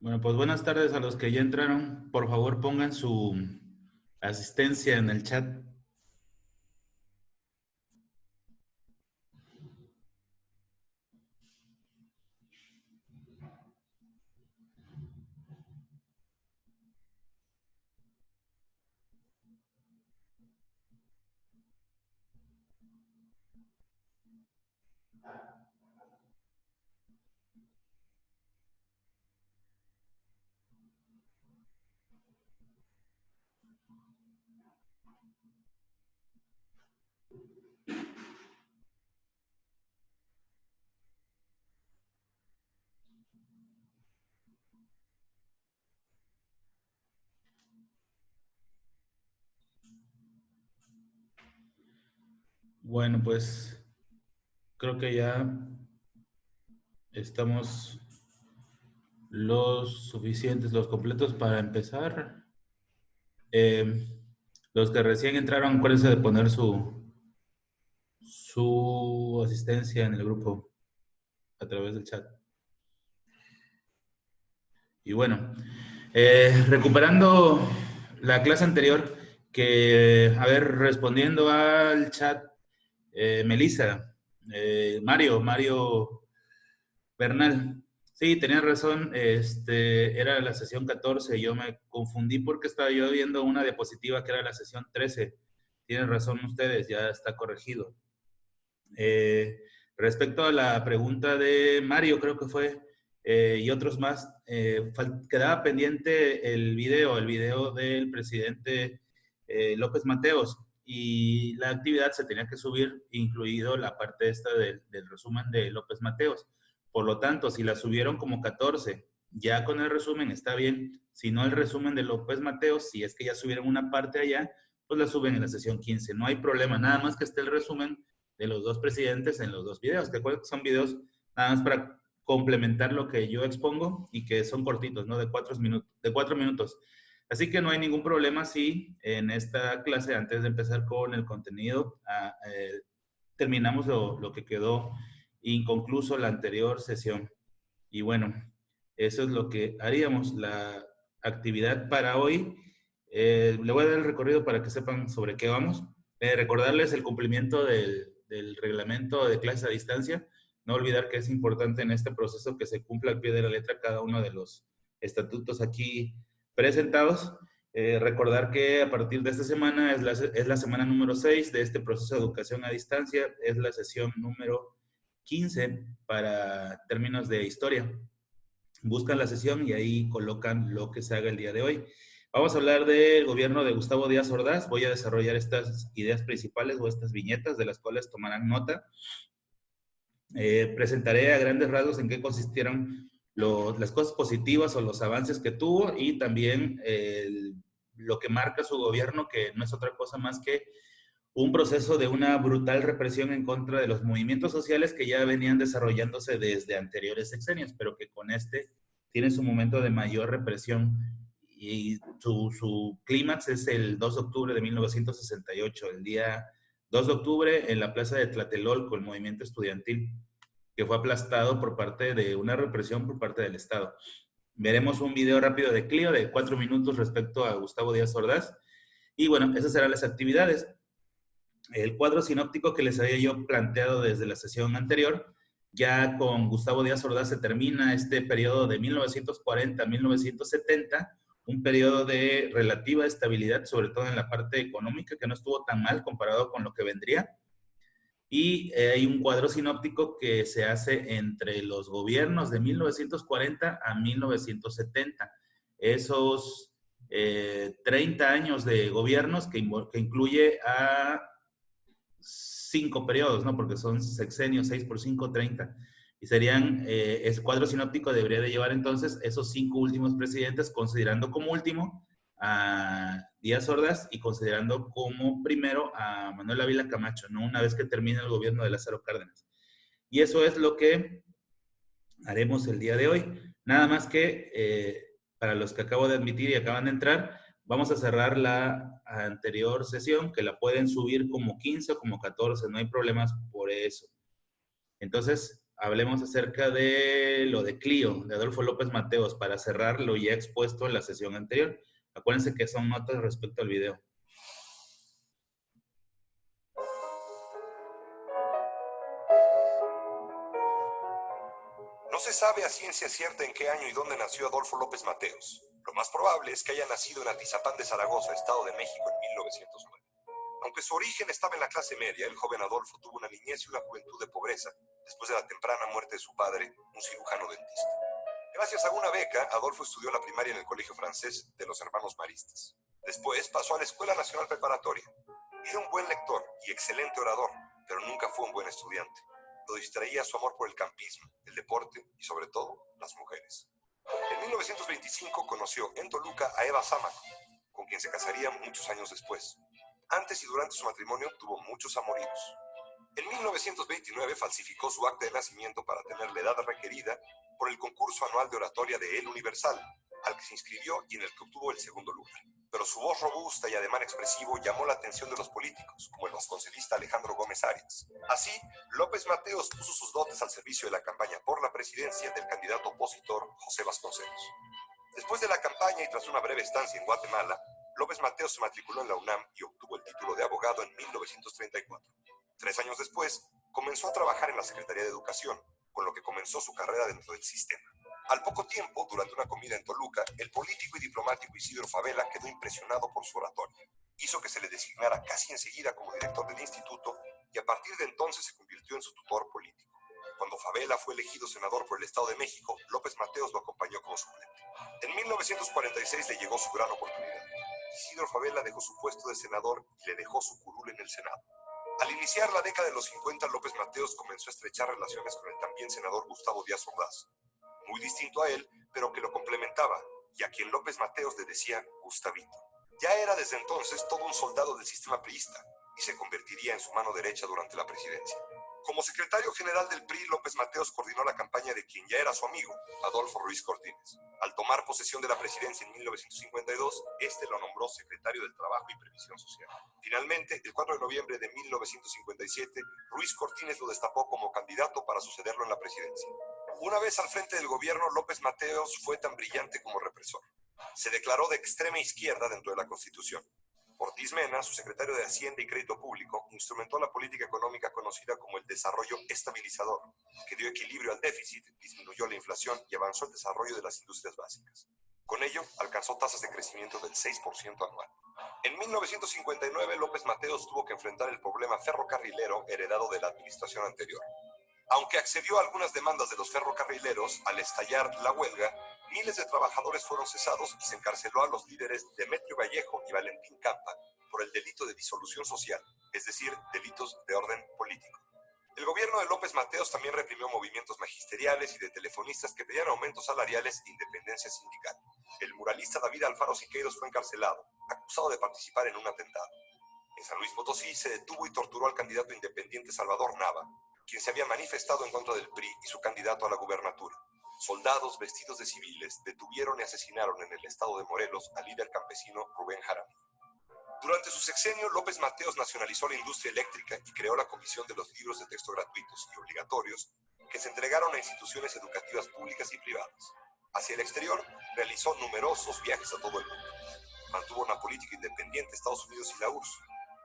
Bueno, pues buenas tardes a los que ya entraron. Por favor, pongan su asistencia en el chat. Bueno, pues creo que ya estamos los suficientes, los completos para empezar. Eh, los que recién entraron, acuérdense de poner su asistencia en el grupo a través del chat. Y bueno, recuperando la clase anterior, a ver, respondiendo al chat, Melissa, Mario Bernal, sí, tenías razón, era la sesión 14, yo me confundí porque estaba yo viendo una diapositiva que era la sesión 13. Tienen razón ustedes, ya está corregido. Eh, Respecto a la pregunta de Mario, creo que fue, y otros más, quedaba pendiente el video del presidente López Mateos, y la actividad se tenía que subir, incluido la parte esta del resumen de López Mateos. Por lo tanto, si la subieron como 14, ya con el resumen está bien. Si no, el resumen de López Mateos, si es que ya subieron una parte allá, pues la suben en la sesión 15. No hay problema, nada más que esté el resumen de los dos presidentes en los dos videos, que son videos nada más para complementar lo que yo expongo y que son cortitos, ¿no? De 4 minutos. Así que no hay ningún problema si en esta clase, antes de empezar con el contenido, terminamos lo que quedó inconcluso la anterior sesión. Y bueno, eso es lo que haríamos. La actividad para hoy, le voy a dar el recorrido para que sepan sobre qué vamos. Recordarles el cumplimiento del reglamento de clases a distancia. No olvidar que es importante en este proceso que se cumpla al pie de la letra cada uno de los estatutos aquí presentados. Recordar que a partir de esta semana es la semana número 6 de este proceso de educación a distancia. Es la sesión número 15 para términos de historia. Buscan la sesión y ahí colocan lo que se haga el día de hoy. Vamos a hablar del gobierno de Gustavo Díaz Ordaz. Voy a desarrollar estas ideas principales o estas viñetas de las cuales tomarán nota. Presentaré a grandes rasgos en qué consistieron las cosas positivas o los avances que tuvo, y también lo que marca su gobierno, que no es otra cosa más que un proceso de una brutal represión en contra de los movimientos sociales que ya venían desarrollándose desde anteriores sexenios, pero que con este tiene su momento de mayor represión, y su clímax es el 2 de octubre de 1968, el día 2 de octubre en la plaza de Tlatelolco, el movimiento estudiantil, que fue aplastado por parte de una represión por parte del Estado. Veremos un video rápido de Clio de 4 minutos respecto a Gustavo Díaz Ordaz. Y bueno, esas serán las actividades. El cuadro sinóptico que les había yo planteado desde la sesión anterior, ya con Gustavo Díaz Ordaz se termina este periodo de 1940 a 1970, un periodo de relativa estabilidad, sobre todo en la parte económica, que no estuvo tan mal comparado con lo que vendría. Y hay un cuadro sinóptico que se hace entre los gobiernos de 1940 a 1970. Esos 30 años de gobiernos que incluye a 5 periodos, ¿no? Porque son sexenios, 6 por 5, 30. Y serían, ese cuadro sinóptico debería de llevar entonces esos 5 últimos presidentes, considerando como último a Díaz Ordaz y considerando como primero a Manuel Ávila Camacho, ¿no? Una vez que termine el gobierno de Lázaro Cárdenas. Y eso es lo que haremos el día de hoy. Nada más que, para los que acabo de admitir y acaban de entrar, vamos a cerrar la anterior sesión, que la pueden subir como 15 o como 14, no hay problemas por eso. Entonces, hablemos acerca de lo de Clio, de Adolfo López Mateos, para cerrar lo ya expuesto en la sesión anterior. Acuérdense que son notas respecto al video. No se sabe a ciencia cierta en qué año y dónde nació Adolfo López Mateos. Lo más probable es que haya nacido en Atizapán de Zaragoza, Estado de México, en 1909. Aunque su origen estaba en la clase media, el joven Adolfo tuvo una niñez y una juventud de pobreza, después de la temprana muerte de su padre, un cirujano dentista. Gracias a una beca, Adolfo estudió la primaria en el Colegio Francés de los Hermanos Maristas. Después pasó a la Escuela Nacional Preparatoria. Era un buen lector y excelente orador, pero nunca fue un buen estudiante. Lo distraía su amor por el campismo, el deporte y, sobre todo, las mujeres. En 1925 conoció en Toluca a Eva Sámano, con quien se casaría muchos años después. Antes y durante su matrimonio tuvo muchos amoríos. En 1929 falsificó su acta de nacimiento para tener la edad requerida por el concurso anual de oratoria de El Universal, al que se inscribió y en el que obtuvo el segundo lugar. Pero su voz robusta y ademán expresivo llamó la atención de los políticos, como el vasconcelista Alejandro Gómez Arias. Así, López Mateos puso sus dotes al servicio de la campaña por la presidencia del candidato opositor José Vasconcelos. Después de la campaña y tras una breve estancia en Guatemala, López Mateos se matriculó en la UNAM y obtuvo el título de abogado en 1934. 3 años después, comenzó a trabajar en la Secretaría de Educación, con lo que comenzó su carrera dentro del sistema. Al poco tiempo, durante una comida en Toluca, el político y diplomático Isidro Fabela quedó impresionado por su oratoria. Hizo que se le designara casi enseguida como director del instituto y a partir de entonces se convirtió en su tutor político. Cuando Fabela fue elegido senador por el Estado de México, López Mateos lo acompañó como suplente. En 1946 le llegó su gran oportunidad. Isidro Fabela dejó su puesto de senador y le dejó su curul en el Senado. Al iniciar la década de los 50, López Mateos comenzó a estrechar relaciones con el también senador Gustavo Díaz Ordaz, muy distinto a él, pero que lo complementaba, y a quien López Mateos le decía Gustavito. Ya era desde entonces todo un soldado del sistema priista, y se convertiría en su mano derecha durante la presidencia. Como secretario general del PRI, López Mateos coordinó la campaña de quien ya era su amigo, Adolfo Ruiz Cortines. Al tomar posesión de la presidencia en 1952, este lo nombró secretario del Trabajo y Previsión Social. Finalmente, el 4 de noviembre de 1957, Ruiz Cortines lo destapó como candidato para sucederlo en la presidencia. Una vez al frente del gobierno, López Mateos fue tan brillante como represor. Se declaró de extrema izquierda dentro de la Constitución. Ortiz Mena, su secretario de Hacienda y Crédito Público, instrumentó la política económica conocida como el desarrollo estabilizador, que dio equilibrio al déficit, disminuyó la inflación y avanzó el desarrollo de las industrias básicas. Con ello, alcanzó tasas de crecimiento del 6% anual. En 1959, López Mateos tuvo que enfrentar el problema ferrocarrilero heredado de la administración anterior. Aunque accedió a algunas demandas de los ferrocarrileros, al estallar la huelga, miles de trabajadores fueron cesados y se encarceló a los líderes Demetrio Vallejo y Valentín Campa por el delito de disolución social, es decir, delitos de orden político. El gobierno de López Mateos también reprimió movimientos magisteriales y de telefonistas que pedían aumentos salariales e independencia sindical. El muralista David Alfaro Siqueiros fue encarcelado, acusado de participar en un atentado. En San Luis Potosí se detuvo y torturó al candidato independiente Salvador Nava, quien se había manifestado en contra del PRI y su candidato a la gubernatura. Soldados vestidos de civiles detuvieron y asesinaron en el estado de Morelos al líder campesino Rubén Jaramillo. Durante su sexenio, López Mateos nacionalizó la industria eléctrica y creó la Comisión de los Libros de Texto Gratuitos y Obligatorios, que se entregaron a instituciones educativas públicas y privadas. Hacia el exterior, realizó numerosos viajes a todo el mundo. Mantuvo una política independiente Estados Unidos y la URSS.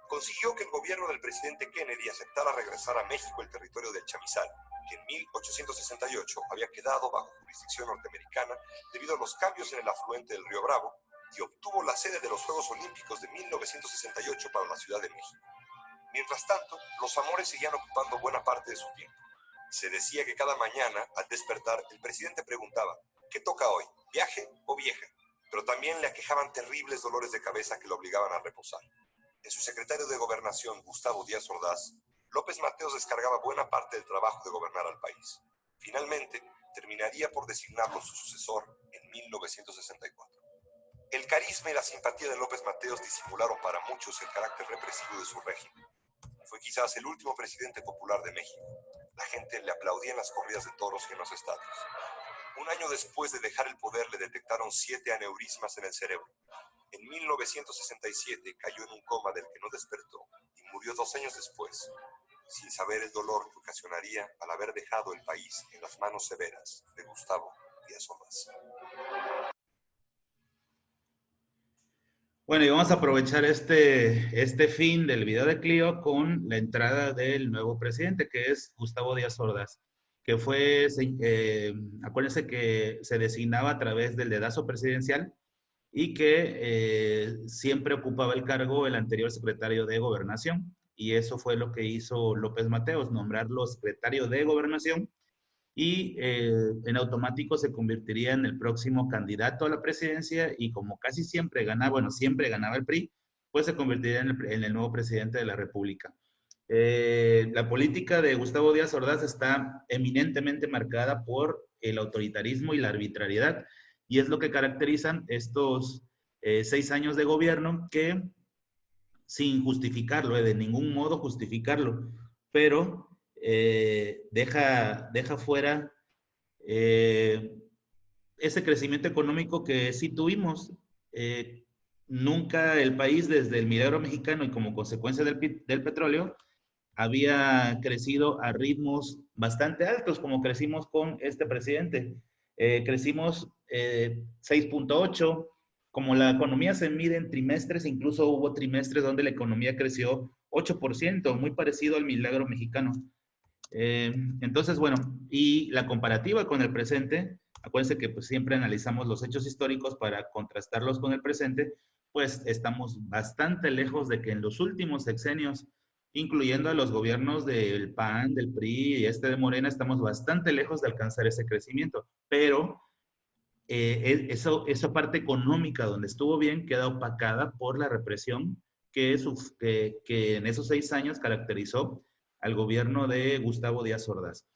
Consiguió que el gobierno del presidente Kennedy aceptara regresar a México el territorio del Chamizal, que en 1868 había quedado bajo jurisdicción norteamericana debido a los cambios en el afluente del río Bravo, y obtuvo la sede de los Juegos Olímpicos de 1968 para la Ciudad de México. Mientras tanto, los amores seguían ocupando buena parte de su tiempo. Se decía que cada mañana, al despertar, el presidente preguntaba, ¿qué toca hoy, viaje o vieja? Pero también le aquejaban terribles dolores de cabeza que lo obligaban a reposar. En su secretario de Gobernación, Gustavo Díaz Ordaz, López Mateos descargaba buena parte del trabajo de gobernar al país. Finalmente, terminaría por designarlo su sucesor en 1964. El carisma y la simpatía de López Mateos disimularon para muchos el carácter represivo de su régimen. Fue quizás el último presidente popular de México. La gente le aplaudía en las corridas de toros y en los estadios. Un año después de dejar el poder le detectaron 7 aneurismas en el cerebro. En 1967 cayó en un coma del que no despertó y murió 2 años después. sin saber el dolor que ocasionaría al haber dejado el país en las manos severas de Gustavo Díaz Ordaz. Bueno, y vamos a aprovechar este fin del video de Clio con la entrada del nuevo presidente, que es Gustavo Díaz Ordaz, que fue, acuérdense que se designaba a través del dedazo presidencial y que siempre ocupaba el cargo el anterior secretario de Gobernación. Y eso fue lo que hizo López Mateos, nombrarlo secretario de Gobernación y en automático se convertiría en el próximo candidato a la presidencia y como casi siempre ganaba, bueno, siempre ganaba el PRI, pues se convertiría en el nuevo presidente de la República. La política de Gustavo Díaz Ordaz está eminentemente marcada por el autoritarismo y la arbitrariedad, y es lo que caracterizan estos 6 años de gobierno que, sin justificarlo, de ningún modo justificarlo, pero deja fuera ese crecimiento económico que sí tuvimos. Nunca el país, desde el milagro mexicano y como consecuencia del petróleo, había crecido a ritmos bastante altos como crecimos con este presidente. Crecimos 6.8, como la economía se mide en trimestres, incluso hubo trimestres donde la economía creció 8%, muy parecido al milagro mexicano. Entonces, bueno, y la comparativa con el presente, acuérdense que pues, siempre analizamos los hechos históricos para contrastarlos con el presente, pues estamos bastante lejos de que en los últimos sexenios, incluyendo a los gobiernos del PAN, del PRI y de Morena, estamos bastante lejos de alcanzar ese crecimiento. Pero esa parte económica donde estuvo bien queda opacada por la represión que en esos 6 años caracterizó al gobierno de Gustavo Díaz Ordaz.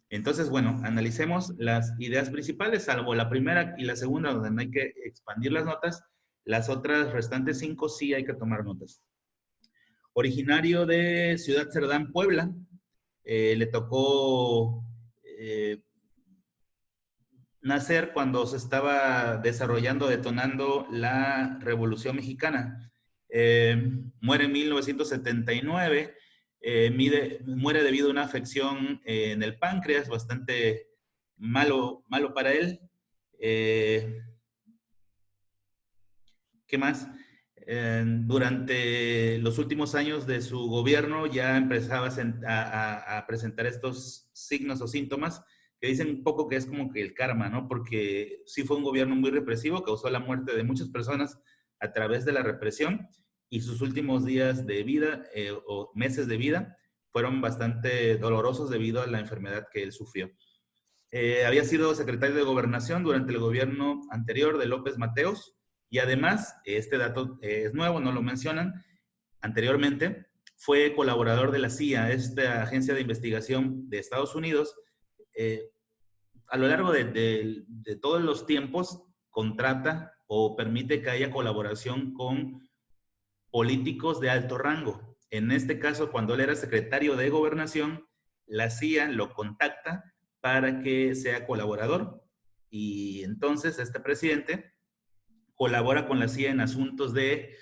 Entonces, bueno, analicemos las ideas principales, salvo la primera y la segunda, donde no hay que expandir las notas. Las otras restantes 5 sí hay que tomar notas. Originario de Ciudad Cerdán, Puebla, le tocó nacer cuando se estaba desarrollando, detonando la Revolución Mexicana. Muere en 1979, muere debido a una afección en el páncreas, bastante malo para él. ¿Qué más? Durante los últimos años de su gobierno ya empezaba a presentar estos signos o síntomas que dicen un poco que es como que el karma, ¿no? Porque sí fue un gobierno muy represivo, causó la muerte de muchas personas a través de la represión y sus últimos días de vida o meses de vida fueron bastante dolorosos debido a la enfermedad que él sufrió. Había sido secretario de Gobernación durante el gobierno anterior de López Mateos y además, este dato es nuevo, no lo mencionan, anteriormente fue colaborador de la CIA, esta agencia de investigación de Estados Unidos. A lo largo de todos los tiempos contrata o permite que haya colaboración con políticos de alto rango. En este caso, cuando él era secretario de Gobernación, la CIA lo contacta para que sea colaborador y entonces este presidente colabora con la CIA en asuntos de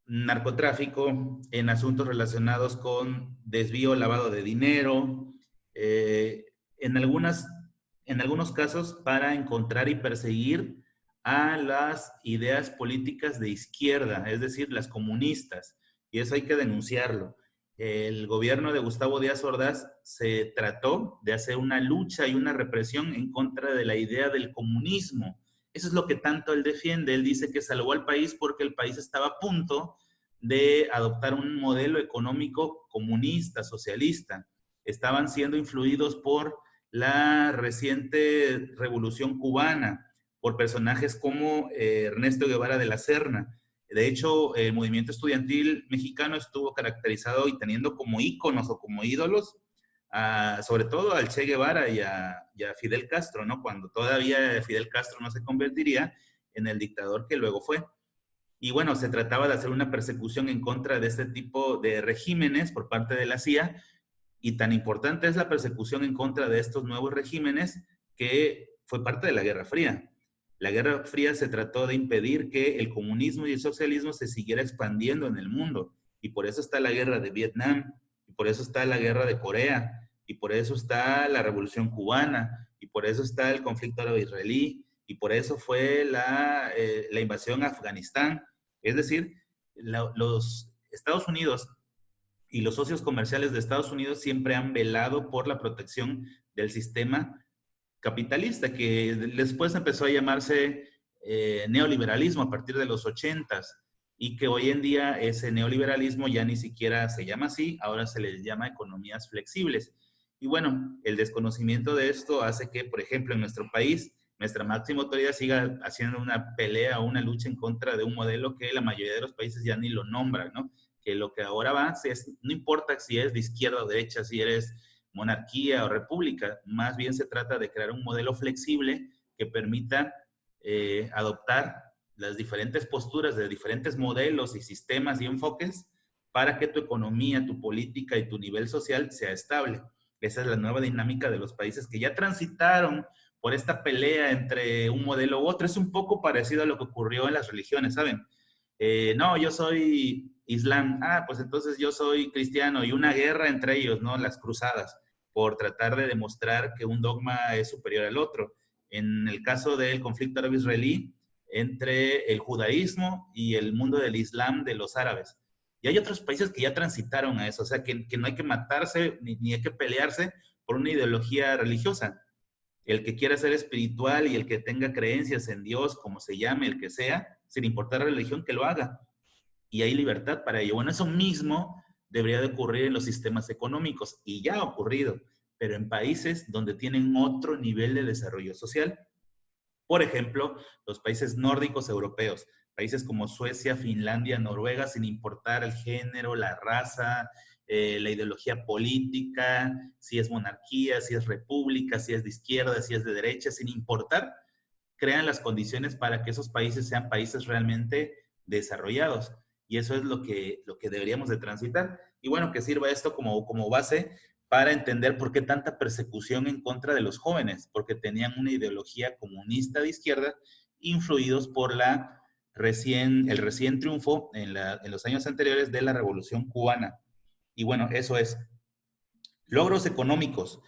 narcotráfico, en asuntos relacionados con desvío, lavado de dinero, en algunos casos para encontrar y perseguir a las ideas políticas de izquierda, es decir, las comunistas, y eso hay que denunciarlo. El gobierno de Gustavo Díaz Ordaz se trató de hacer una lucha y una represión en contra de la idea del comunismo. Eso es lo que tanto él defiende. Él dice que salvó al país porque el país estaba a punto de adoptar un modelo económico comunista, socialista. Estaban siendo influidos por la reciente revolución cubana, por personajes como Ernesto Guevara de la Serna. De hecho, el movimiento estudiantil mexicano estuvo caracterizado y teniendo como íconos o como ídolos, sobre todo al Che Guevara y a Fidel Castro, ¿no? Cuando todavía Fidel Castro no se convertiría en el dictador que luego fue. Y bueno, se trataba de hacer una persecución en contra de este tipo de regímenes por parte de la CIA, y tan importante es la persecución en contra de estos nuevos regímenes que fue parte de la Guerra Fría. La Guerra Fría se trató de impedir que el comunismo y el socialismo se siguiera expandiendo en el mundo, y por eso está la guerra de Vietnam, y por eso está la guerra de Corea, y por eso está la revolución cubana, y por eso está el conflicto árabe-israelí, y por eso fue la invasión a Afganistán. Es decir, los Estados Unidos y los socios comerciales de Estados Unidos siempre han velado por la protección del sistema capitalista, que después empezó a llamarse neoliberalismo a partir de los 80s, y que hoy en día ese neoliberalismo ya ni siquiera se llama así, ahora se les llama economías flexibles. Y bueno, el desconocimiento de esto hace que, por ejemplo, en nuestro país, nuestra máxima autoridad siga haciendo una pelea o una lucha en contra de un modelo que la mayoría de los países ya ni lo nombran, ¿no? Que lo que ahora va es, no importa si es de izquierda o derecha, si eres monarquía o república, más bien se trata de crear un modelo flexible que permita adoptar las diferentes posturas de diferentes modelos y sistemas y enfoques para que tu economía, tu política y tu nivel social sea estable. Esa es la nueva dinámica de los países que ya transitaron por esta pelea entre un modelo u otro. Es un poco parecido a lo que ocurrió en las religiones, ¿saben? No, yo soy islam, pues entonces yo soy cristiano, y una guerra entre ellos, ¿no? Las cruzadas, por tratar de demostrar que un dogma es superior al otro. En el caso del conflicto árabe-israelí, entre el judaísmo y el mundo del islam de los árabes. Y hay otros países que ya transitaron a eso, o sea, que no hay que matarse ni hay que pelearse por una ideología religiosa. El que quiera ser espiritual y el que tenga creencias en Dios, como se llame, el que sea, sin importar la religión, que lo haga. Y hay libertad para ello. Bueno, eso mismo debería de ocurrir en los sistemas económicos, y ya ha ocurrido, pero en países donde tienen otro nivel de desarrollo social. Por ejemplo, los países nórdicos europeos, países como Suecia, Finlandia, Noruega, sin importar el género, la raza, la ideología política, si es monarquía, si es república, si es de izquierda, si es de derecha, sin importar, crean las condiciones para que esos países sean países realmente desarrollados. Y eso es lo que deberíamos de transitar. Y bueno, que sirva esto como base para entender por qué tanta persecución en contra de los jóvenes, porque tenían una ideología comunista de izquierda, influidos por el recién triunfo en los años anteriores de la Revolución Cubana. Y bueno, eso es. Logros económicos.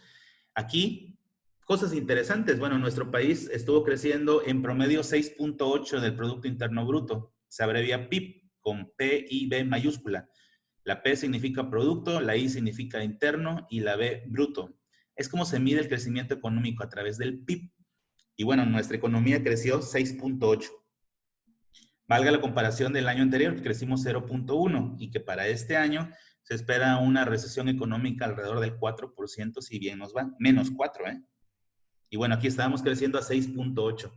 Aquí, cosas interesantes. Bueno, nuestro país estuvo creciendo en promedio 6.8 del Producto Interno Bruto. Se abrevia PIB con P y B mayúscula. La P significa producto, la I significa interno y la B bruto. Es como se mide el crecimiento económico a través del PIB. Y bueno, nuestra economía creció 6.8. Valga la comparación del año anterior, que crecimos 0.1, y que para este año se espera una recesión económica alrededor del 4%, si bien nos va. Menos 4, ¿eh? Y bueno, aquí estábamos creciendo a 6.8.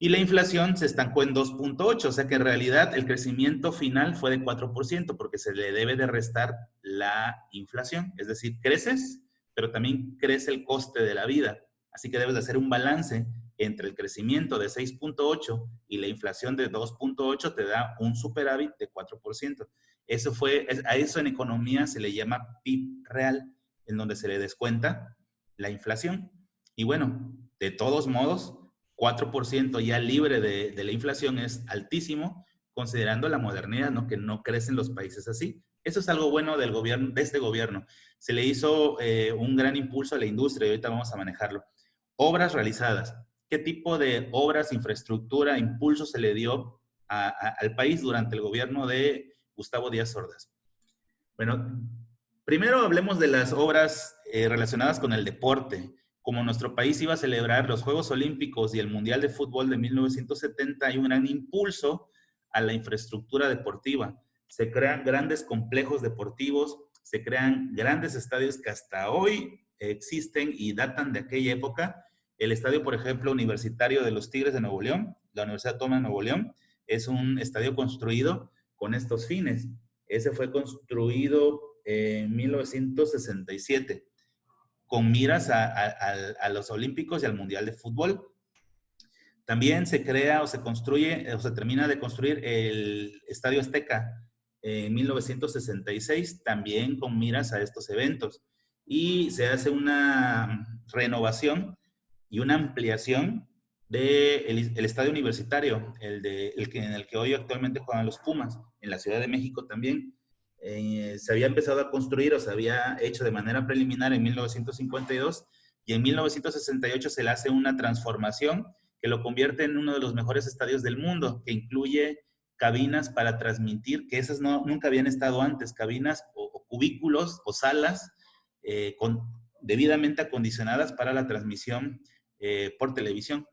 Y la inflación se estancó en 2.8, o sea que en realidad el crecimiento final fue de 4%, porque se le debe de restar la inflación. Es decir, creces, pero también crece el coste de la vida. Así que debes de hacer un balance entre el crecimiento de 6.8 y la inflación de 2.8, te da un superávit de 4%. A eso en economía se le llama PIB real, en donde se le descuenta la inflación. Y bueno, de todos modos, 4% ya libre de la inflación es altísimo, considerando la modernidad, ¿no? Que no crecen los países así. Eso es algo bueno del gobierno, de este gobierno. Se le hizo un gran impulso a la industria, y ahorita vamos a manejarlo. Obras realizadas. ¿Qué tipo de obras, infraestructura, impulso se le dio al país durante el gobierno de Gustavo Díaz Ordaz? Bueno, primero hablemos de las obras relacionadas con el deporte. Como nuestro país iba a celebrar los Juegos Olímpicos y el Mundial de Fútbol de 1970, hay un gran impulso a la infraestructura deportiva. Se crean grandes complejos deportivos, se crean grandes estadios que hasta hoy existen y datan de aquella época. El estadio, por ejemplo, universitario de los Tigres de Nuevo León, la Universidad Autónoma de Nuevo León, es un estadio construido con estos fines. Ese fue construido en 1967 con miras a los Olímpicos y al Mundial de Fútbol. También se crea o se construye o se termina de construir el Estadio Azteca en 1966, también con miras a estos eventos. Y se hace una renovación y una ampliación del estadio universitario, en el que hoy actualmente juegan los Pumas, en la Ciudad de México también. se había empezado a construir o se había hecho de manera preliminar en 1952 y en 1968 se le hace una transformación que lo convierte en uno de los mejores estadios del mundo, que incluye cabinas para transmitir, que esas no, nunca habían estado antes, cabinas o cubículos o salas debidamente acondicionadas para la transmisión por televisión.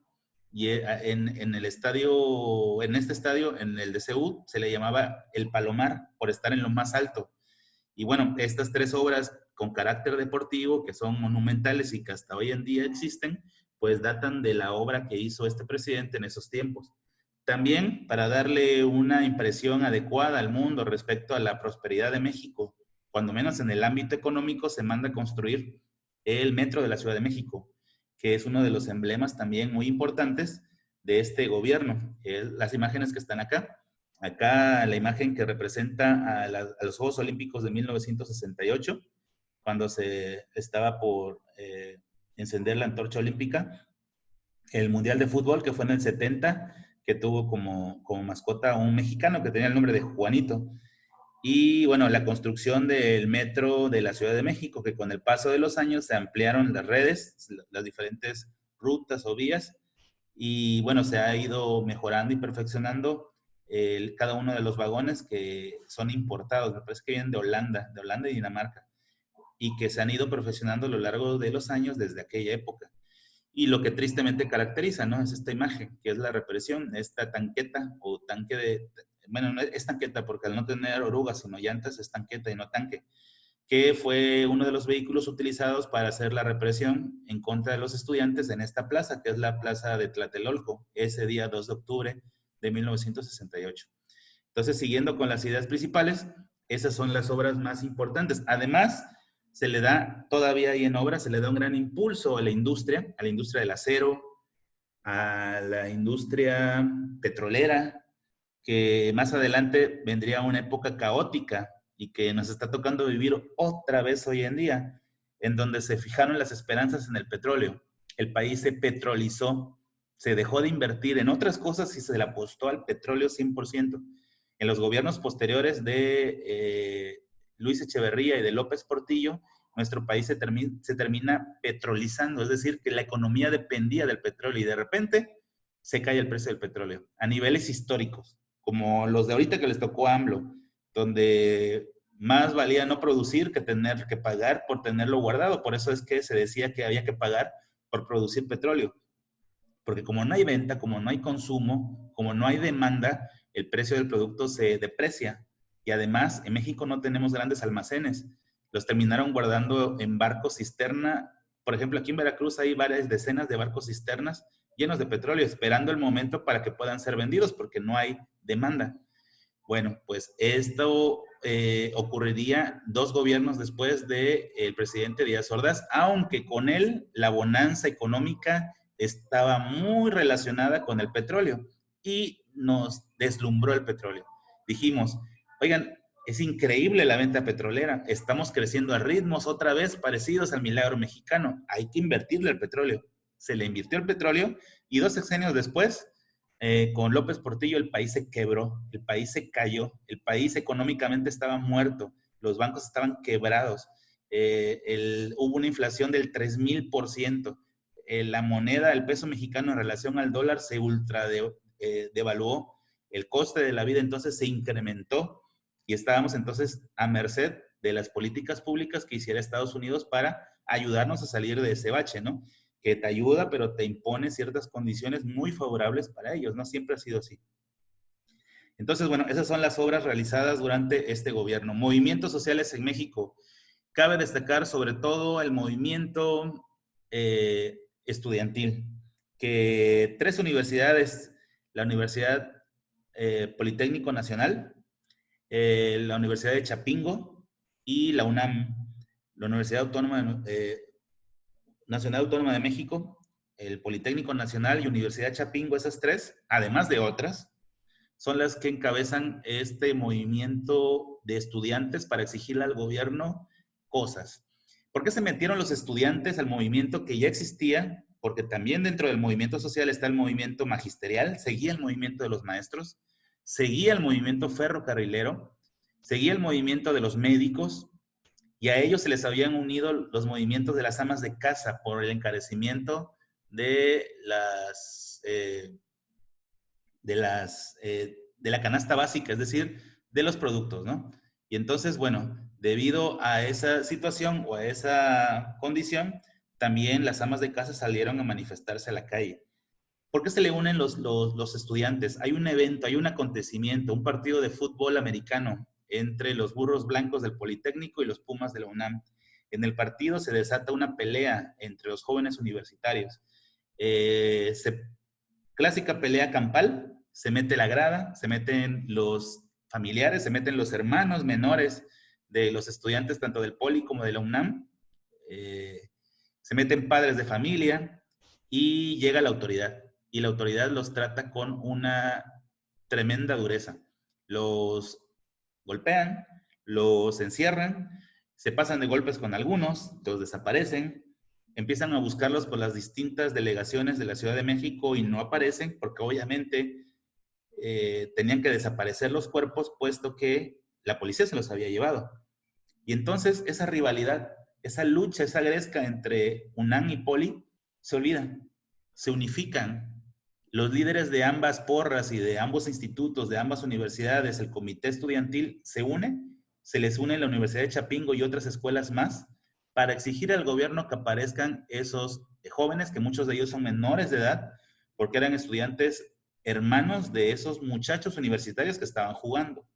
Y en el estadio, en este estadio, en el de Seúl, se le llamaba el Palomar por estar en lo más alto. Y bueno, estas tres obras con carácter deportivo, que son monumentales y que hasta hoy en día existen, pues datan de la obra que hizo este presidente en esos tiempos. También para darle una impresión adecuada al mundo respecto a la prosperidad de México, cuando menos en el ámbito económico, se manda a construir el metro de la Ciudad de México, que es uno de los emblemas también muy importantes de este gobierno. Las imágenes que están acá. Acá la imagen que representa a los Juegos Olímpicos de 1968, cuando se estaba por encender la antorcha olímpica. El Mundial de Fútbol, que fue en el 70, que tuvo como mascota a un mexicano que tenía el nombre de Juanito. Y bueno, la construcción del metro de la Ciudad de México, que con el paso de los años se ampliaron las redes, las diferentes rutas o vías, y bueno, se ha ido mejorando y perfeccionando cada uno de los vagones que son importados, me parece que vienen de Holanda y Dinamarca, y que se han ido perfeccionando a lo largo de los años desde aquella época. Y lo que tristemente caracteriza, ¿no? Es esta imagen, que es la represión, esta tanqueta o tanque de, bueno, no es tanqueta porque al no tener orugas sino llantas es tanqueta y no tanque, que fue uno de los vehículos utilizados para hacer la represión en contra de los estudiantes en esta plaza, que es la plaza de Tlatelolco, ese día 2 de octubre de 1968. Entonces, siguiendo con las ideas principales, esas son las obras más importantes. Además, se le da, todavía ahí en obra, se le da un gran impulso a la industria del acero, a la industria petrolera, que más adelante vendría una época caótica y que nos está tocando vivir otra vez hoy en día, en donde se fijaron las esperanzas en el petróleo. El país se petrolizó, se dejó de invertir en otras cosas y se le apostó al petróleo 100%. En los gobiernos posteriores de Luis Echeverría y de López Portillo, nuestro país se termina petrolizando, es decir, que la economía dependía del petróleo y de repente se cae el precio del petróleo a niveles históricos, como los de ahorita que les tocó a AMLO, donde más valía no producir que tener que pagar por tenerlo guardado. Por eso es que se decía que había que pagar por producir petróleo. Porque como no hay venta, como no hay consumo, como no hay demanda, el precio del producto se deprecia. Y además, en México no tenemos grandes almacenes. Los terminaron guardando en barcos cisterna. Por ejemplo, aquí en Veracruz hay varias decenas de barcos cisternas llenos de petróleo, esperando el momento para que puedan ser vendidos, porque no hay demanda. Bueno, pues esto ocurriría 2 gobiernos después del presidente Díaz Ordaz, aunque con él la bonanza económica estaba muy relacionada con el petróleo y nos deslumbró el petróleo. Dijimos, oigan, es increíble la venta petrolera, estamos creciendo a ritmos otra vez parecidos al milagro mexicano, hay que invertirle al petróleo. Se le invirtió el petróleo y 2 sexenios después, con López Portillo, el país se quebró, el país se cayó, el país económicamente estaba muerto, los bancos estaban quebrados, hubo una inflación del 3000%, la moneda, el peso mexicano en relación al dólar se devaluó, el coste de la vida entonces se incrementó y estábamos entonces a merced de las políticas públicas que hiciera Estados Unidos para ayudarnos a salir de ese bache, ¿no? Que te ayuda, pero te impone ciertas condiciones muy favorables para ellos, ¿no? Siempre ha sido así. Entonces, bueno, esas son las obras realizadas durante este gobierno. Movimientos sociales en México. Cabe destacar sobre todo el movimiento estudiantil, que 3 universidades, la Universidad Politécnico Nacional, la Universidad de Chapingo y la UNAM, la Universidad Autónoma Nacional Autónoma de México, el Politécnico Nacional y Universidad Chapingo, esas 3, además de otras, son las que encabezan este movimiento de estudiantes para exigirle al gobierno cosas. ¿Por qué se metieron los estudiantes al movimiento que ya existía? Porque también dentro del movimiento social está el movimiento magisterial, seguía el movimiento de los maestros, seguía el movimiento ferrocarrilero, seguía el movimiento de los médicos y a ellos se les habían unido los movimientos de las amas de casa por el encarecimiento de de la canasta básica, es decir, de los productos, ¿no? Y entonces, bueno, debido a esa situación o a esa condición, también las amas de casa salieron a manifestarse a la calle. ¿Por qué se le unen los estudiantes? Hay un evento, hay un acontecimiento, un partido de fútbol americano entre los burros blancos del Politécnico y los Pumas de la UNAM. En el partido se desata una pelea entre los jóvenes universitarios. Clásica pelea campal, se mete la grada, se meten los familiares, se meten los hermanos menores de los estudiantes tanto del Poli como de la UNAM, se meten padres de familia y llega la autoridad. Y la autoridad los trata con una tremenda dureza. Los golpean, los encierran, se pasan de golpes con algunos, los desaparecen, empiezan a buscarlos por las distintas delegaciones de la Ciudad de México y no aparecen porque obviamente tenían que desaparecer los cuerpos puesto que la policía se los había llevado. Y entonces esa rivalidad, esa lucha, esa gresca entre UNAM y Poli se olvida, se unifican. Los líderes de ambas porras y de ambos institutos, de ambas universidades, el comité estudiantil se une, se les une la Universidad de Chapingo y otras escuelas más para exigir al gobierno que aparezcan esos jóvenes, que muchos de ellos son menores de edad, porque eran estudiantes hermanos de esos muchachos universitarios que estaban jugando.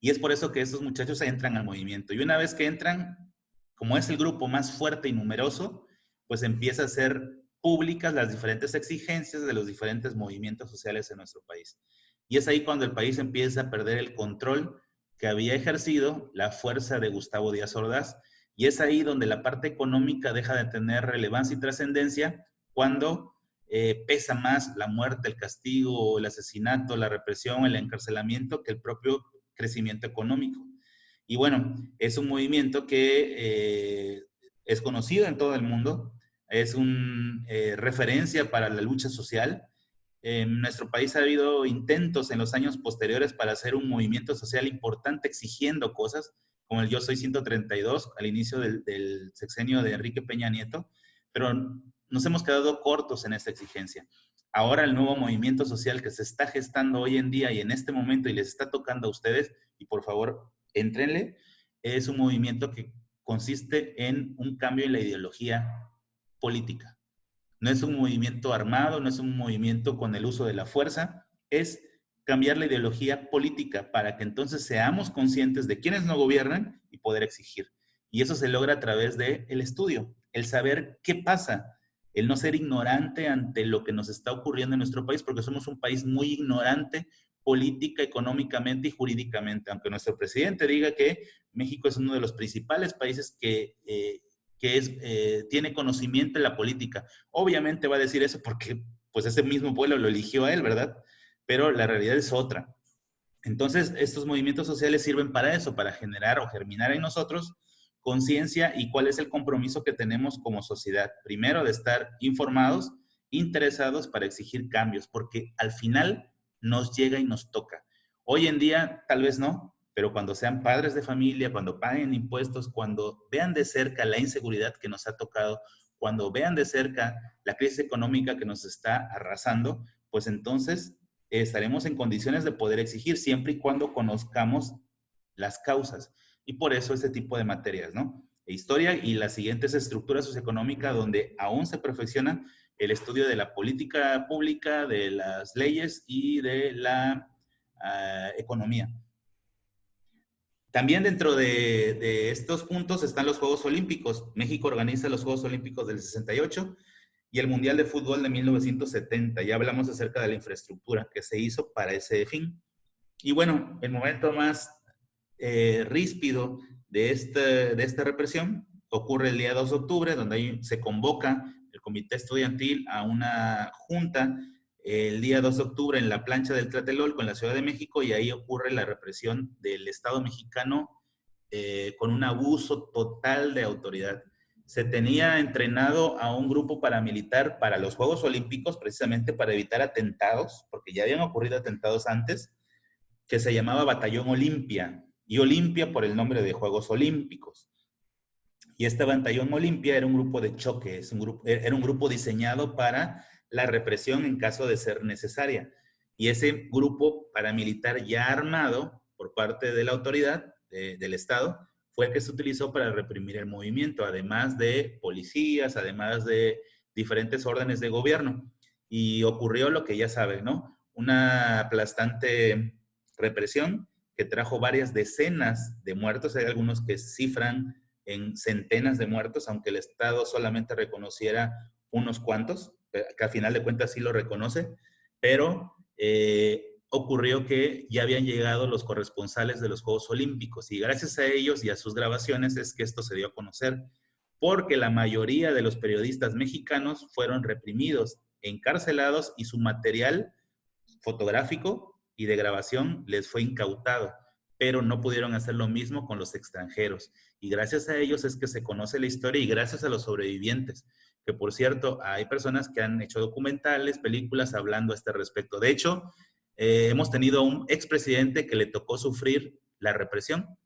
Y es por eso que estos muchachos entran al movimiento. Y una vez que entran, como es el grupo más fuerte y numeroso, pues empieza a ser públicas las diferentes exigencias de los diferentes movimientos sociales en nuestro país. Y es ahí cuando el país empieza a perder el control que había ejercido la fuerza de Gustavo Díaz Ordaz. Y es ahí donde la parte económica deja de tener relevancia y trascendencia cuando pesa más la muerte, el castigo, el asesinato, la represión, el encarcelamiento que el propio crecimiento económico. Y bueno, es un movimiento que es conocido en todo el mundo, es una referencia para la lucha social. En nuestro país ha habido intentos en los años posteriores para hacer un movimiento social importante exigiendo cosas, como el Yo Soy 132 al inicio del sexenio de Enrique Peña Nieto, pero nos hemos quedado cortos en esta exigencia. Ahora el nuevo movimiento social que se está gestando hoy en día y en este momento y les está tocando a ustedes, y por favor, éntrenle, es un movimiento que consiste en un cambio en la ideología política. No es un movimiento armado, no es un movimiento con el uso de la fuerza, es cambiar la ideología política para que entonces seamos conscientes de quiénes no gobiernan y poder exigir. Y eso se logra a través del estudio, el saber qué pasa, el no ser ignorante ante lo que nos está ocurriendo en nuestro país, porque somos un país muy ignorante política, económicamente y jurídicamente. Aunque nuestro presidente diga que México es uno de los principales países que tiene conocimiento en la política. Obviamente va a decir eso porque pues ese mismo pueblo lo eligió a él, ¿verdad? Pero la realidad es otra. Entonces, estos movimientos sociales sirven para eso, para generar o germinar en nosotros conciencia y cuál es el compromiso que tenemos como sociedad. Primero, de estar informados, interesados para exigir cambios, porque al final nos llega y nos toca. Hoy en día, tal vez no, pero cuando sean padres de familia, cuando paguen impuestos, cuando vean de cerca la inseguridad que nos ha tocado, cuando vean de cerca la crisis económica que nos está arrasando, pues entonces estaremos en condiciones de poder exigir siempre y cuando conozcamos las causas. Y por eso este tipo de materias, ¿no? Historia y las siguientes estructuras socioeconómicas donde aún se perfecciona el estudio de la política pública, de las leyes y de la economía. También dentro de estos puntos están los Juegos Olímpicos. México organiza los Juegos Olímpicos del 68 y el Mundial de Fútbol de 1970. Ya hablamos acerca de la infraestructura que se hizo para ese fin. Y bueno, el momento más ríspido de esta represión ocurre el día 2 de octubre, donde ahí se convoca el comité estudiantil a una junta el día 2 de octubre en la plancha del Tlatelolco en la Ciudad de México, y ahí ocurre la represión del Estado mexicano con un abuso total de autoridad. Se tenía entrenado a un grupo paramilitar para los Juegos Olímpicos, precisamente para evitar atentados, porque ya habían ocurrido atentados antes, que se llamaba Batallón Olimpia, y Olimpia por el nombre de Juegos Olímpicos. Y este Batallón Olimpia era un grupo de choque, era un grupo diseñado para la represión en caso de ser necesaria. Y ese grupo paramilitar ya armado por parte de la autoridad del Estado fue el que se utilizó para reprimir el movimiento, además de policías, además de diferentes órdenes de gobierno. Y ocurrió lo que ya saben, ¿no? Una aplastante represión que trajo varias decenas de muertos. Hay algunos que cifran en centenas de muertos, aunque el Estado solamente reconociera unos cuantos, que al final de cuentas sí lo reconoce, pero ocurrió que ya habían llegado los corresponsales de los Juegos Olímpicos y gracias a ellos y a sus grabaciones es que esto se dio a conocer, porque la mayoría de los periodistas mexicanos fueron reprimidos, encarcelados y su material fotográfico y de grabación les fue incautado, pero no pudieron hacer lo mismo con los extranjeros. Y gracias a ellos es que se conoce la historia y gracias a los sobrevivientes, que por cierto, hay personas que han hecho documentales, películas hablando a este respecto. De hecho, hemos tenido un expresidente que le tocó sufrir la represión.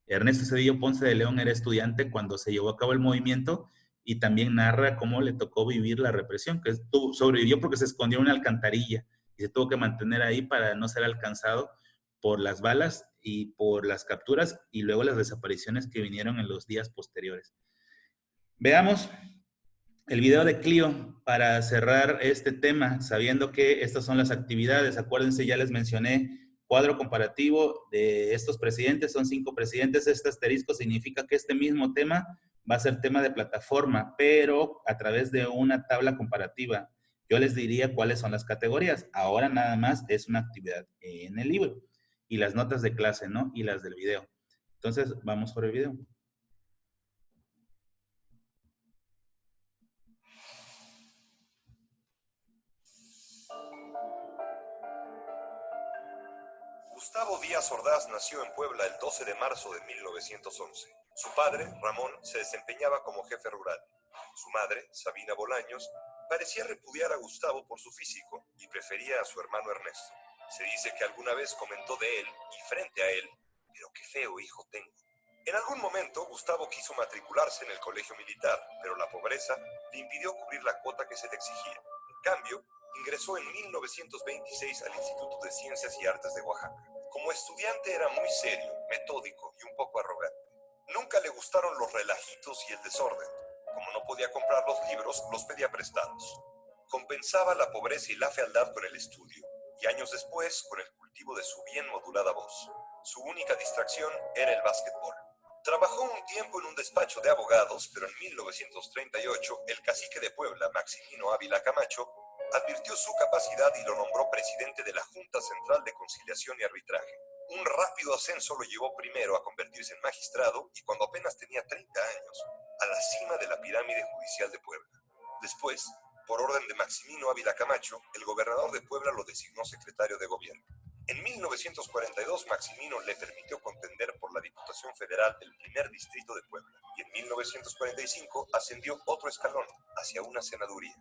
Ernesto Zedillo Ponce de León era estudiante cuando se llevó a cabo el movimiento y también narra cómo le tocó vivir la represión, que sobrevivió porque se escondió en una alcantarilla y se tuvo que mantener ahí para no ser alcanzado por las balas y por las capturas y luego las desapariciones que vinieron en los días posteriores. Veamos el video de Clio para cerrar este tema, sabiendo que estas son las actividades. Acuérdense, ya les mencioné cuadro comparativo de estos presidentes, son 5 presidentes. Este asterisco significa que este mismo tema va a ser tema de plataforma, pero a través de una tabla comparativa. Yo les diría cuáles son las categorías. Ahora nada más es una actividad en el libro y las notas de clase, ¿no? Y las del video. Entonces, vamos por el video. Gustavo Díaz Ordaz nació en Puebla el 12 de marzo de 1911. Su padre, Ramón, se desempeñaba como jefe rural. Su madre, Sabina Bolaños, parecía repudiar a Gustavo por su físico y prefería a su hermano Ernesto. Se dice que alguna vez comentó de él y frente a él: pero qué feo hijo tengo. En algún momento, Gustavo quiso matricularse en el colegio militar, pero la pobreza le impidió cubrir la cuota que se le exigía. En cambio, ingresó en 1926 al Instituto de Ciencias y Artes de Oaxaca. Como estudiante era muy serio, metódico y un poco arrogante. Nunca le gustaron los relajitos y el desorden. Como no podía comprar los libros, los pedía prestados. Compensaba la pobreza y la fealdad con el estudio, y años después con el cultivo de su bien modulada voz. Su única distracción era el básquetbol. Trabajó un tiempo en un despacho de abogados, pero en 1938 el cacique de Puebla, Maximino Ávila Camacho, advirtió su capacidad y lo nombró presidente de la Junta Central de Conciliación y Arbitraje. Un rápido ascenso lo llevó primero a convertirse en magistrado y cuando apenas tenía 30 años, a la cima de la pirámide judicial de Puebla. Después, por orden de Maximino Ávila Camacho, el gobernador de Puebla lo designó secretario de gobierno. En 1942, Maximino le permitió contender por la Diputación Federal del primer distrito de Puebla y en 1945 ascendió otro escalón hacia una senaduría.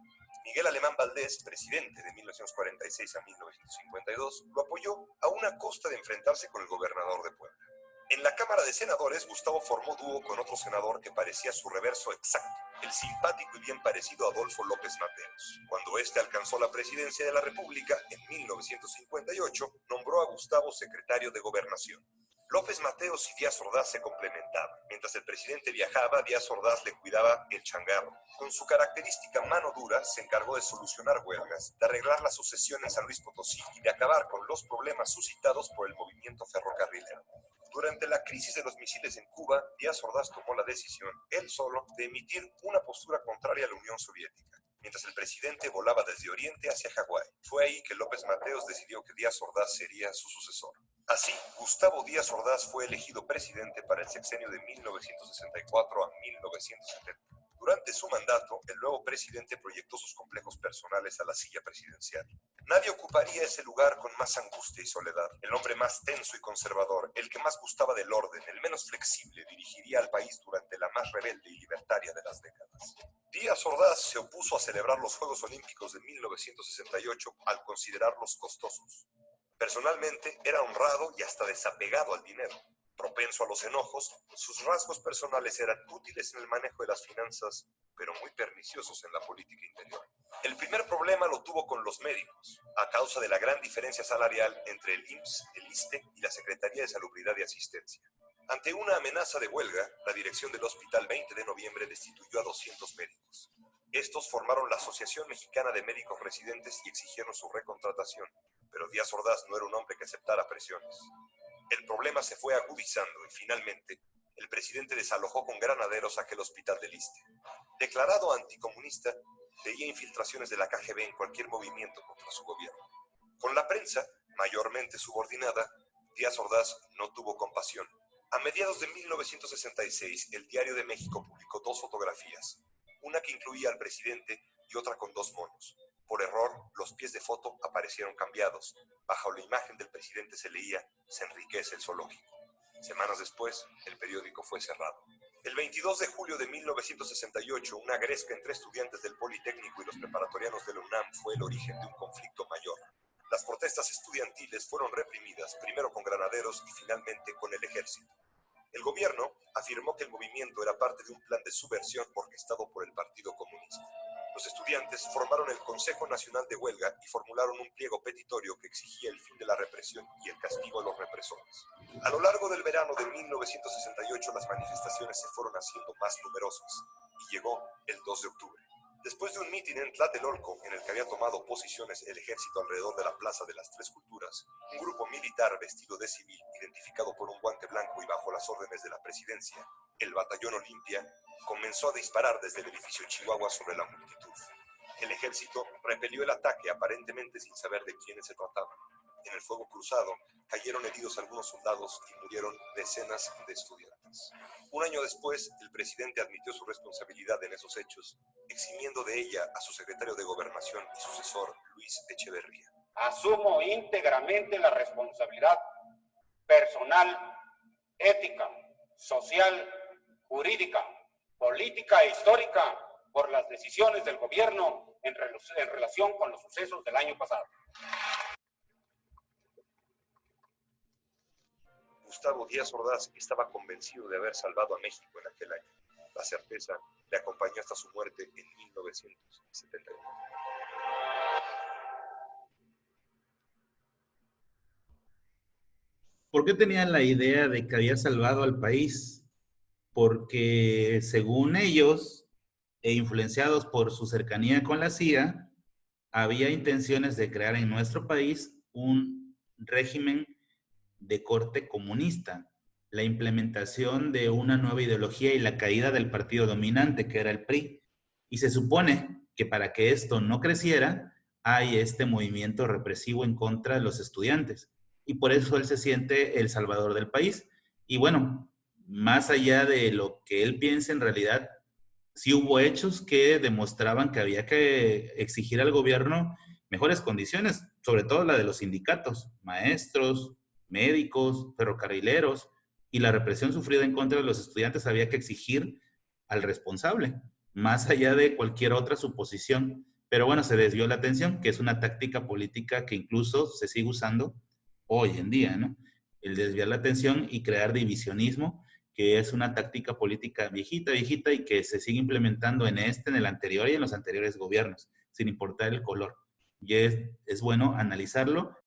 Miguel Alemán Valdés, presidente de 1946 a 1952, lo apoyó a una costa de enfrentarse con el gobernador de Puebla. En la Cámara de Senadores, Gustavo formó dúo con otro senador que parecía su reverso exacto, el simpático y bien parecido Adolfo López Mateos. Cuando éste alcanzó la presidencia de la República, en 1958, nombró a Gustavo secretario de Gobernación. López Mateos y Díaz Ordaz se complementaban. Mientras el presidente viajaba, Díaz Ordaz le cuidaba el changarro. Con su característica mano dura, se encargó de solucionar huelgas, de arreglar la sucesión en San Luis Potosí y de acabar con los problemas suscitados por el movimiento ferrocarrilero. Durante la crisis de los misiles en Cuba, Díaz Ordaz tomó la decisión, él solo, de emitir una postura contraria a la Unión Soviética, mientras el presidente volaba desde Oriente hacia Hawái. Fue ahí que López Mateos decidió que Díaz Ordaz sería su sucesor. Así, Gustavo Díaz Ordaz fue elegido presidente para el sexenio de 1964 a 1970. Durante su mandato, el nuevo presidente proyectó sus complejos personales a la silla presidencial. Nadie ocuparía ese lugar con más angustia y soledad. El hombre más tenso y conservador, el que más gustaba del orden, el menos flexible, dirigiría al país durante la más rebelde y libertaria de las décadas. Díaz Ordaz se opuso a celebrar los Juegos Olímpicos de 1968 al considerarlos costosos. Personalmente, era honrado y hasta desapegado al dinero. Propenso a los enojos, sus rasgos personales eran útiles en el manejo de las finanzas, pero muy perniciosos en la política interior. El primer problema lo tuvo con los médicos, a causa de la gran diferencia salarial entre el IMSS, el ISSSTE y la Secretaría de Salubridad y Asistencia. Ante una amenaza de huelga, la dirección del Hospital 20 de Noviembre destituyó a 200 médicos. Estos formaron la Asociación Mexicana de Médicos Residentes y exigieron su recontratación, pero Díaz Ordaz no era un hombre que aceptara presiones. El problema se fue agudizando y finalmente el presidente desalojó con granaderos aquel hospital del ISSSTE. Declarado anticomunista, veía infiltraciones de la KGB en cualquier movimiento contra su gobierno. Con la prensa, mayormente subordinada, Díaz Ordaz no tuvo compasión. A mediados de 1966, el Diario de México publicó 2 fotografías, una que incluía al presidente y otra con 2 monos. Por error, los pies de foto aparecieron cambiados. Bajo la imagen del presidente se leía: "Se enriquece el zoológico". Semanas después, el periódico fue cerrado. El 22 de julio de 1968, una gresca entre estudiantes del Politécnico y los preparatorianos de la UNAM fue el origen de un conflicto mayor. Las protestas estudiantiles fueron reprimidas, primero con granaderos y finalmente con el ejército. El gobierno afirmó que el movimiento era parte de un plan de subversión orquestado por el Partido Comunista. Los estudiantes formaron el Consejo Nacional de Huelga y formularon un pliego petitorio que exigía el fin de la represión y el castigo a los represores. A lo largo del verano de 1968, las manifestaciones se fueron haciendo más numerosas y llegó el 2 de octubre. Después de un mitin en Tlatelolco, en el que había tomado posiciones el ejército alrededor de la Plaza de las Tres Culturas, un grupo militar vestido de civil, identificado por un guante blanco y bajo las órdenes de la presidencia, el Batallón Olimpia, comenzó a disparar desde el edificio Chihuahua sobre la multitud. El ejército repelió el ataque aparentemente sin saber de quiénes se trataba. En el fuego cruzado cayeron heridos algunos soldados y murieron decenas de estudiantes. Un año después, el presidente admitió su responsabilidad en esos hechos, eximiendo de ella a su secretario de Gobernación y sucesor, Luis Echeverría. Asumo íntegramente la responsabilidad personal, ética, social, jurídica, política e histórica por las decisiones del gobierno en relación con los sucesos del año pasado. Gustavo Díaz Ordaz estaba convencido de haber salvado a México en aquel año. La certeza le acompañó hasta su muerte en 1971. ¿Por qué tenían la idea de que había salvado al país? Porque según ellos, e influenciados por su cercanía con la CIA, había intenciones de crear en nuestro país un régimen de corte comunista, la implementación de una nueva ideología y la caída del partido dominante, que era el PRI. Y se supone que para que esto no creciera, hay este movimiento represivo en contra de los estudiantes. Y por eso él se siente el salvador del país. Y bueno, más allá de lo que él piensa, en realidad sí hubo hechos que demostraban que había que exigir al gobierno mejores condiciones, sobre todo la de los sindicatos, maestros, médicos, ferrocarrileros, y la represión sufrida en contra de los estudiantes había que exigir al responsable, más allá de cualquier otra suposición. Pero bueno, se desvió la atención, que es una táctica política que incluso se sigue usando hoy en día, ¿no? El desviar la atención y crear divisionismo, que es una táctica política viejita, viejita, y que se sigue implementando en este, en el anterior y en los anteriores gobiernos, sin importar el color. Y es bueno analizarlo